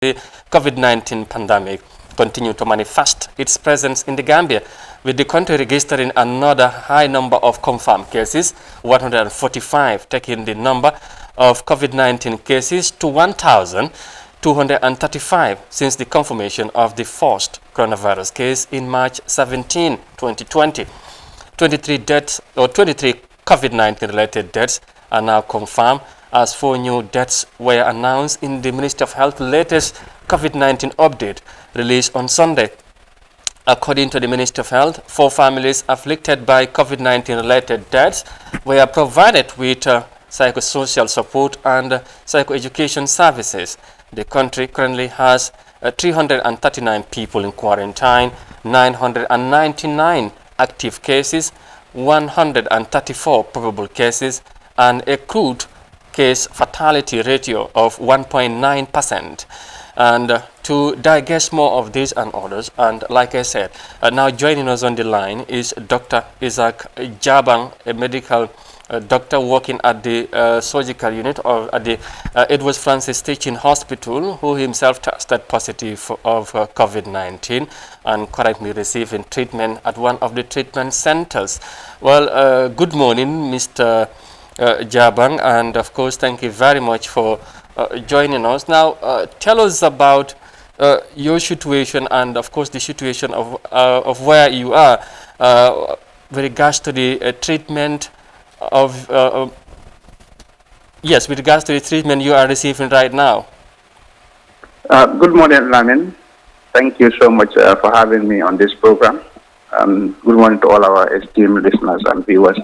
The COVID-19 pandemic continued to manifest its presence in the Gambia, with the country registering another high number of confirmed cases, 145, taking the number of COVID-19 cases to 1,235 since the confirmation of the first coronavirus case in March 17, 2020. 23 COVID-19 related deaths are now confirmed, as 4 new deaths were announced in the Ministry of Health's latest COVID-19 update released on Sunday. According to the Ministry of Health, 4 families afflicted by COVID-19 related deaths were provided with psychosocial support and psychoeducation services. The country currently has 339 people in quarantine, 999 active cases, 134 probable cases, and a crude case fatality ratio of 1.9%. And to digest more of these and others, and like I said, now joining us on the line is Dr. Isaac Jabang, a medical doctor working at the surgical unit at the Edward Francis Teaching Hospital, who himself tested positive of COVID-19 and currently receiving treatment at one of the treatment centers. Well, good morning, Mr. Jabang, and of course, thank you very much for joining us. Now, tell us about your situation and, of course, the situation of where you are with regards to the treatment of with regards to the treatment you are receiving right now. Good morning, Lamin. Thank you so much for having me on this program. Good morning to all our esteemed listeners and viewers.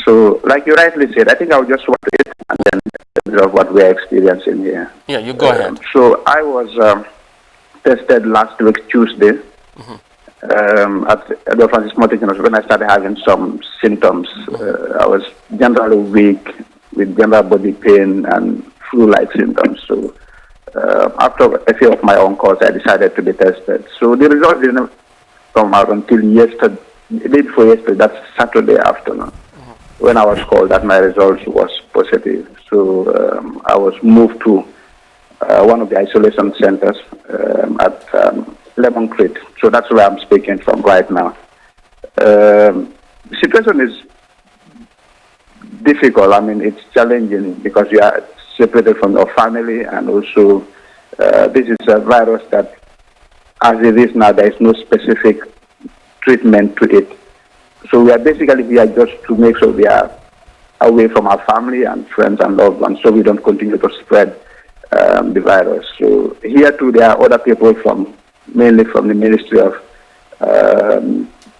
So, like you rightly said, I think I'll just want to hit and then observe what we're experiencing here. Yeah, you go ahead. So, I was tested last week, Tuesday, at the Francis Teaching when I started having some symptoms. I was generally weak with general body pain and flu-like symptoms. So, after a few of my own calls, I decided to be tested. So, the results didn't come out until yesterday, the day before yesterday, that's Saturday afternoon, when I was called that my results was positive. So I was moved to one of the isolation centers at Lemon Creek. So that's where I'm speaking from right now. The situation is difficult. I mean, it's challenging because you are separated from your family, and also this is a virus that, as it is now, there is no specific treatment to it. So we are basically here just to make sure we are away from our family and friends and loved ones, so we don't continue to spread the virus. So here too, there are other people mainly from the Ministry of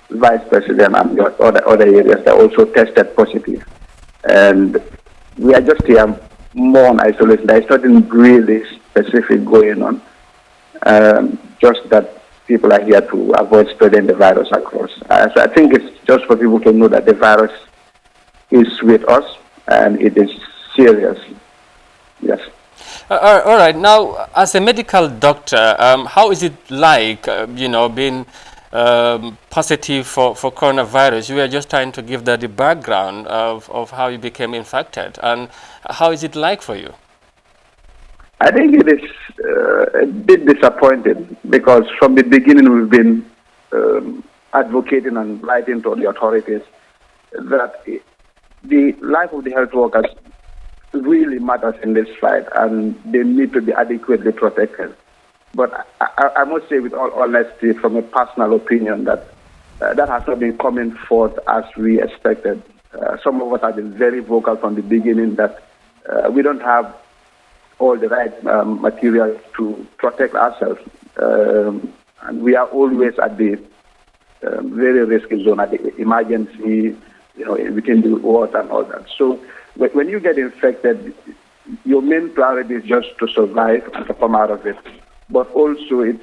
Vice President and other areas that also tested positive. And we are just here more on isolation. There is nothing really specific going on, just that people are here to avoid spreading the virus across. So I think it's just for people to know that the virus is with us and it is serious. Yes. All right. Now, as a medical doctor, how is it like, being positive for coronavirus? We are just trying to give the background of how you became infected, and how is it like for you? I think it is a bit disappointing because from the beginning we've been advocating and writing to the authorities that the life of the health workers really matters in this fight and they need to be adequately protected. But I must say with all honesty, from a personal opinion, that that has not been coming forth as we expected. Some of us have been very vocal from the beginning that we don't have all the right materials to protect ourselves. And we are always at the very risky zone, at the emergency, within the ward and all that. So when you get infected, your main priority is just to survive and to come out of it. But also it's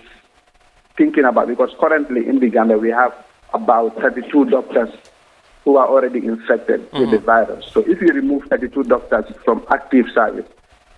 thinking about, because currently in the Gambia we have about 32 doctors who are already infected with the virus. So if you remove 32 doctors from active service,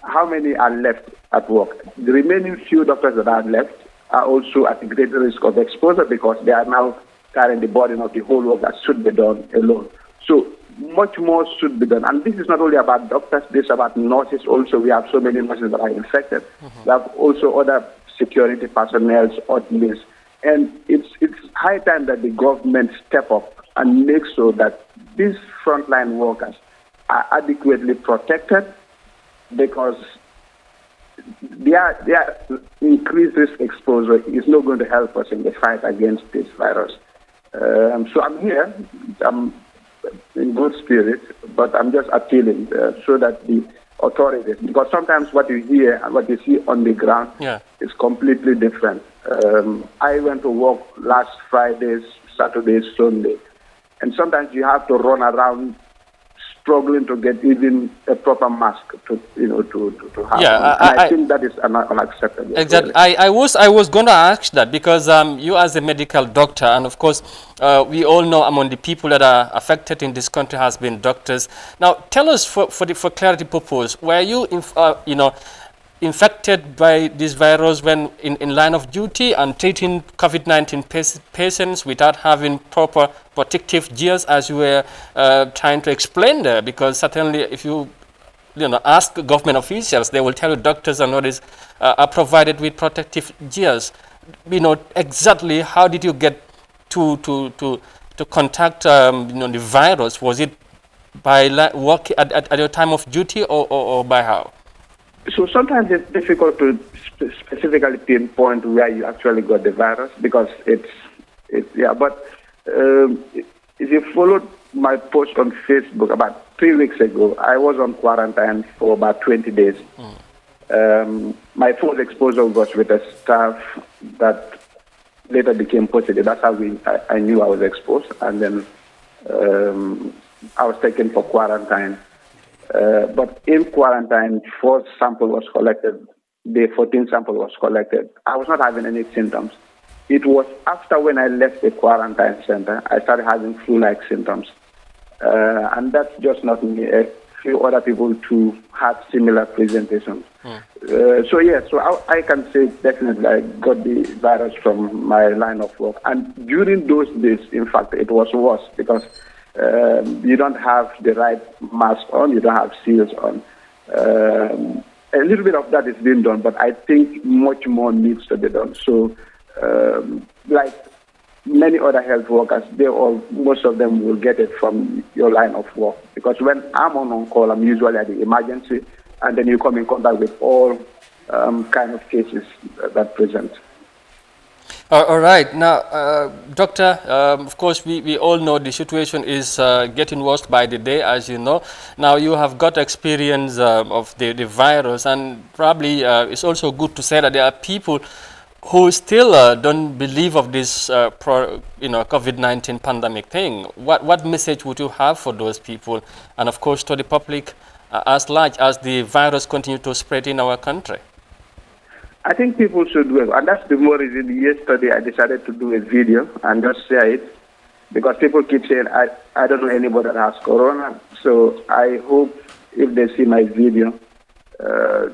how many are left at work? The remaining few doctors that are left are also at greater risk of exposure because they are now carrying the burden of the whole work that should be done alone. So much more should be done. And this is not only about doctors, this is about nurses also. We have so many nurses that are infected. We have also other security personnel, admins. And it's high time that the government step up and make sure that these frontline workers are adequately protected, because their increased risk exposure is not going to help us in the fight against this virus. So I'm here. I'm in good spirit, but I'm just appealing so that the authorities, because sometimes what you hear and what you see on the ground is completely different. I went to work last Friday, Saturday, Sunday, and sometimes you have to run around struggling to get even a proper mask to have. Yeah, I think that is unacceptable. Exactly. Really. I was going to ask that, because you as a medical doctor, and of course we all know among the people that are affected in this country has been doctors. Now tell us, for clarity purpose, were you infected by this virus when in line of duty and treating COVID-19 patients without having proper protective gears, as you were trying to explain there? Because certainly if you ask government officials, they will tell you doctors and others are provided with protective gears. Exactly how did you get to contact the virus? Was it by work at your time of duty, or by how? So sometimes it's difficult to specifically pinpoint where you actually got the virus, because it's But if you followed my post on Facebook about 3 weeks ago, I was on quarantine for about 20 days. My first exposure was with a staff that later became positive. That's how I knew I was exposed, and then I was taken for quarantine. But in quarantine, 4 sample was collected. Day 14 sample was collected. I was not having any symptoms. It was after when I left the quarantine center, I started having flu-like symptoms. And that's just not me. A few other people too had similar presentations. So I can say definitely I got the virus from my line of work. And during those days, in fact, it was worse, because you don't have the right mask on, you don't have seals on. A little bit of that is being done, but I think much more needs to be done. So, like many other health workers, most of them will get it from your line of work. Because when I'm on call, I'm usually at the emergency, and then you come in contact with all kind of cases that present. All right. Now, Doctor, of course, we all know the situation is getting worse by the day, as you know. Now, you have got experience of the virus, and probably it's also good to say that there are people who still don't believe of this COVID-19 pandemic thing. What message would you have for those people, and of course to the public as large, as the virus continues to spread in our country? I think people should do it, and that's the more reason yesterday I decided to do a video and just share it, because people keep saying, I don't know anybody that has corona, so I hope if they see my video,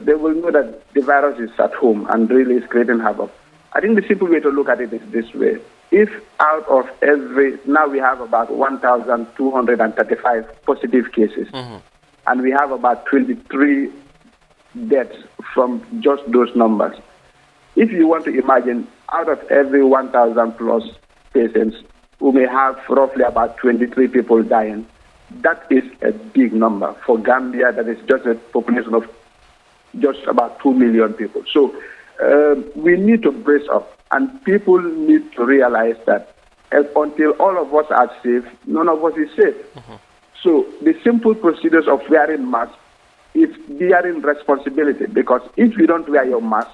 they will know that the virus is at home and really is creating havoc. I think the simple way to look at it is this way. If out of now we have about 1,235 positive cases, and we have about 23 deaths from just those numbers. If you want to imagine, out of every 1,000 plus patients, we may have roughly about 23 people dying. That is a big number. For Gambia, that is just a population of just about 2 million people. So we need to brace up, and people need to realize that until all of us are safe, none of us is safe. So the simple procedures of wearing masks, it's bearing responsibility, because if you don't wear your mask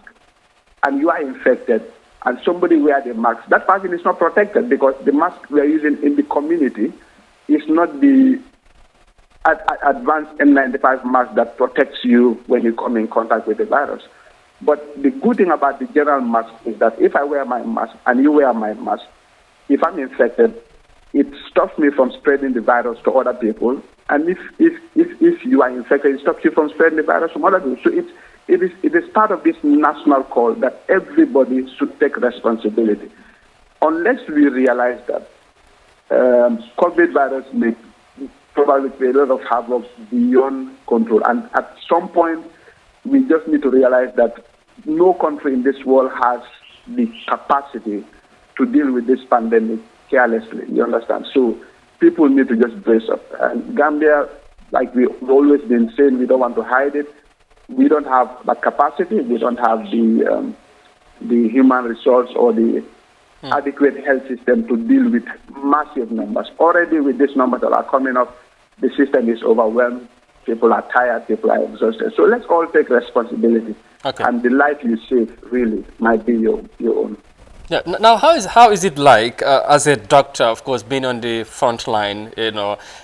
and you are infected and somebody wears the mask, that person is not protected, because the mask we are using in the community is not the advanced N95 mask that protects you when you come in contact with the virus. But the good thing about the general mask is that if I wear my mask and you wear my mask, if I'm infected, it stops me from spreading the virus to other people. And if you are infected, it stops you from spreading the virus from other people. So it is part of this national call that everybody should take responsibility. Unless we realize that COVID virus may probably create a lot of havoc beyond control. And at some point, we just need to realize that no country in this world has the capacity to deal with this pandemic carelessly. You understand? So people need to just brace up. And Gambia, like we've always been saying, we don't want to hide it. We don't have that capacity. We don't have the human resource or the adequate health system to deal with massive numbers. Already with these numbers that are coming up, the system is overwhelmed. People are tired. People are exhausted. So let's all take responsibility. Okay. And the life you save really might be your own. Yeah. Now, how is it like as a doctor, of course, being on the front line,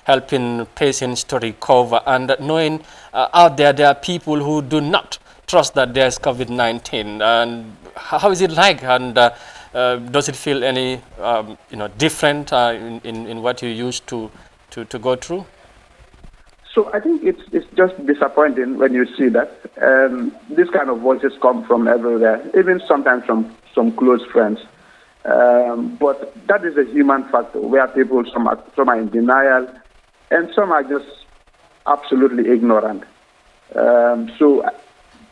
helping patients to recover, and knowing out there are people who do not trust that there's COVID-19, and how is it like, and does it feel any different in what you used to go through? So I think it's just disappointing when you see that. This kind of voices come from everywhere, even sometimes from some close friends. But that is a human factor where some are in denial and some are just absolutely ignorant. So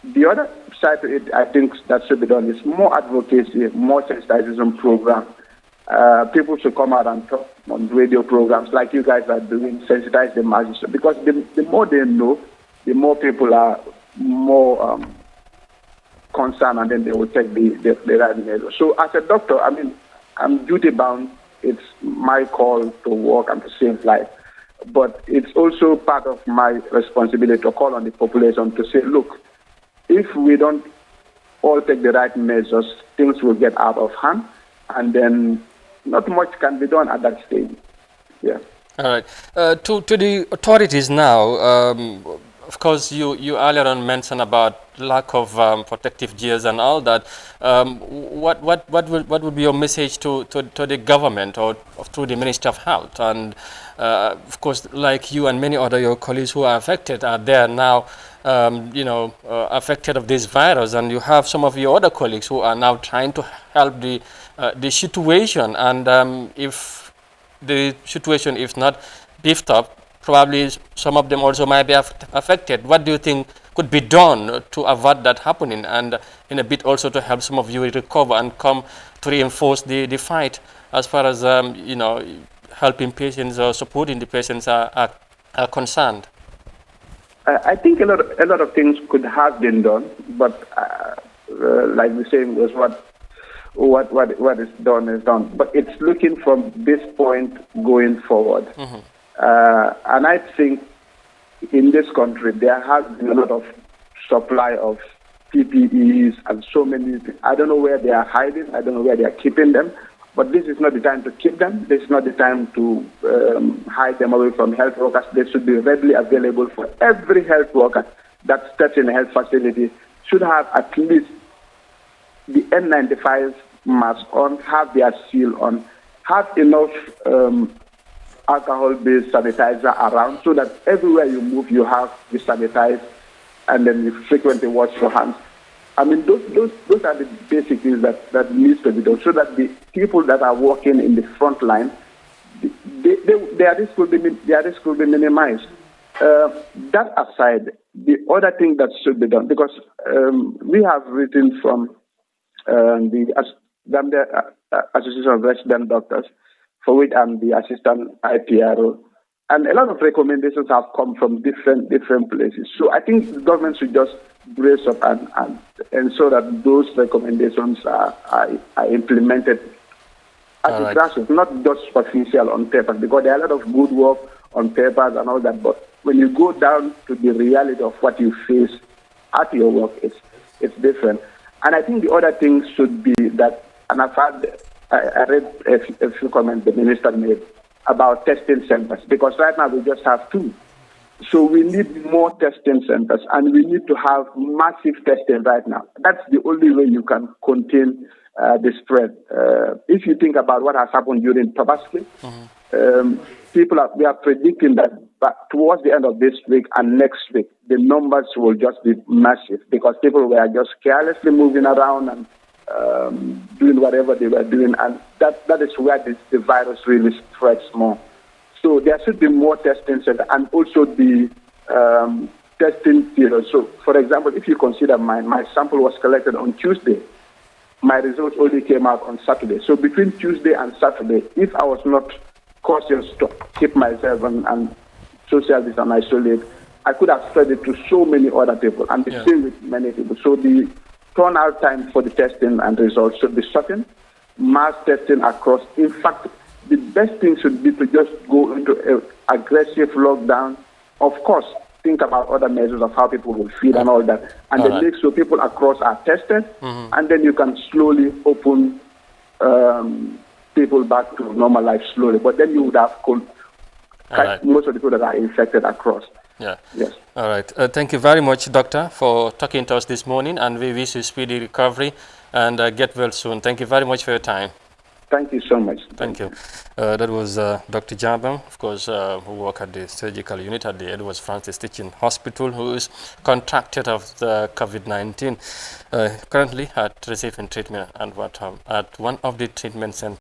the other side to it, I think that should be done is more advocacy, more sensitization program. People should come out and talk on radio programs like you guys are doing, sensitize the masses. Because the more they know, the more people are more concerned, and then they will take the right measure. So as a doctor, I mean, I'm duty bound. It's my call to work and to save life. But it's also part of my responsibility to call on the population to say, look, if we don't all take the right measures, things will get out of hand, and then not much can be done at that stage. Yeah. All right. To the authorities now, of course, you earlier on mentioned about lack of protective gears and all that. What would be your message to the government or through the Minister of Health? And of course, like you and many other your colleagues who are affected are there now, affected of this virus, and you have some of your other colleagues who are now trying to help the situation. And if the situation is not beefed up, probably some of them also might be affected. What do you think could be done to avoid that happening, and in a bit also to help some of you recover and come to reinforce the fight as far as helping patients or supporting the patients are concerned? I think a lot of things could have been done, but like the saying was, what is done is done. But it's looking from this point going forward. Mm-hmm. And I think in this country, there has been a lot of supply of PPEs and so many. I don't know where they are hiding. I don't know where they are keeping them. But this is not the time to keep them. This is not the time to hide them away from health workers. They should be readily available for every health worker that steps in a health facility. Should have at least the N95 mask on, have their seal on, have enough alcohol-based sanitizer around so that everywhere you move, you have the sanitize, and then you frequently wash your hands. I mean, those are the basic things that needs to be done so that the people that are working in the front line, their risk will be minimized. That aside, the other thing that should be done, because we have written from the Gambia Association of Resident Doctors, for which I'm the assistant IPRO, and a lot of recommendations have come from different places. So I think the government should just brace up and ensure that those recommendations are implemented at the grassroots, not just superficial on paper, because there are a lot of good work on papers and all that, but when you go down to the reality of what you face at your work, it's different. And I think the other thing should be that, and I read a few comments the minister made about testing centers, because right now we just have 2. So we need more testing centers, and we need to have massive testing right now. That's the only way you can contain the spread. If you think about what has happened during Tabaski, we are predicting that towards the end of this week and next week, the numbers will just be massive, because people were just carelessly moving around and doing whatever they were doing, and that is where the virus really spreads more. So there should be more testing centers and also the testing period. So, for example, if you consider my sample was collected on Tuesday, my results only came out on Saturday. So between Tuesday and Saturday, if I was not cautious to keep myself and social distance and isolate, I could have spread it to so many other people and the same with many people. So the turnout time for the testing and results should be shortened, mass testing across. In fact, the best thing should be to just go into an aggressive lockdown. Of course, think about other measures of how people will feel and all that. And then make sure people across are tested, and then you can slowly open people back to normal life slowly. But then you would have most of the people that are infected across. Yeah. Yes. All right. Thank you very much, Doctor, for talking to us this morning, and we wish you speedy recovery and get well soon. Thank you very much for your time. Thank you so much. Thank you. That was Dr. Jabam, of course, who worked at the surgical unit at the Edwards Francis Teaching Hospital, who is contracted of the COVID-19, currently receiving treatment at one of the treatment centers.